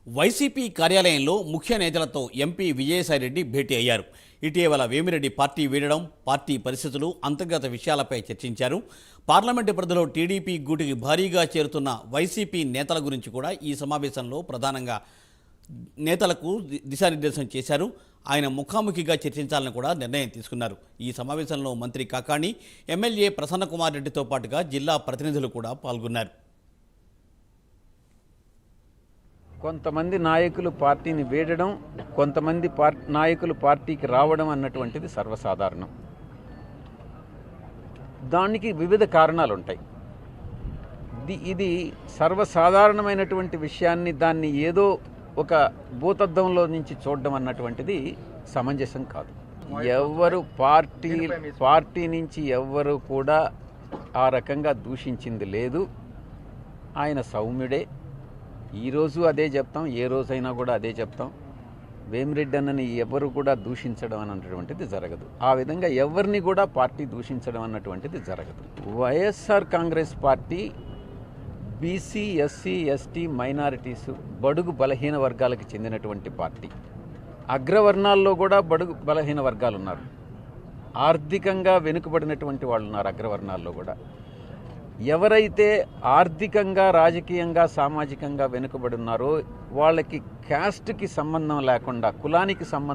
YCP కార్యాలయంలో ముఖ్య నేతలతో ఎంపీ విజయసాయిరెడ్డి భేటీ అయ్యారు. ఇటీవల వేమిరెడ్డి పార్టీ వీడడం, పార్టీ పరిస్థితులు, అంతర్గత విషయాలపై చర్చించారు. పార్లమెంటు పరిధిలో టీడీపీ గూటికి భారీగా చేరుతున్న వైసీపీ నేతల గురించి కూడా ఈ సమావేశంలో ప్రధానంగా నేతలకు దిశానిర్దేశం చేశారు. ఆయన ముఖాముఖిగా చర్చించాలని కూడా నిర్ణయం తీసుకున్నారు. ఈ సమావేశంలో మంత్రి కాకాణి, ఎమ్మెల్యే ప్రసన్నకుమార్ రెడ్డితో పాటుగా జిల్లా ప్రతినిధులు కూడా పాల్గొన్నారు. కొంతమంది నాయకులు పార్టీని వీడడం, కొంతమంది నాయకులు పార్టీకి రావడం అన్నటువంటిది సర్వసాధారణం. దానికి వివిధ కారణాలు ఉంటాయి. ఇది సర్వసాధారణమైనటువంటి విషయాన్ని దాన్ని ఏదో ఒక భూతద్దంలో నుంచి చూడడం అన్నటువంటిది సమంజసం కాదు. ఎవరు పార్టీ నుంచి ఎవ్వరు కూడా ఆ రకంగా దూషించింది లేదు. ఆయన సౌమ్యుడే. ఈరోజు అదే చెప్తాం, ఏ రోజైనా కూడా అదే చెప్తాం. వేమిరెడ్డి అన్నని ఎవరు కూడా దూషించడం అన్నటువంటిది జరగదు. ఆ విధంగా ఎవరిని కూడా పార్టీ దూషించడం అన్నటువంటిది జరగదు. YSR Congress party BC, SC, ST, minorities, బడుగు బలహీన వర్గాలకు చెందినటువంటి పార్టీ. అగ్రవర్ణాల్లో కూడా బడుగు బలహీన వర్గాలు ఉన్నారు. ఆర్థికంగా వెనుకబడినటువంటి వాళ్ళు ఉన్నారు అగ్రవర్ణాల్లో కూడా. ఎవరైతే ఆర్థికంగా, రాజకీయంగా, సామాజికంగా వెనుకబడి ఉన్నారో వాళ్ళకి క్యాస్ట్కి సంబంధం లేకుండా, కులానికి సంబంధం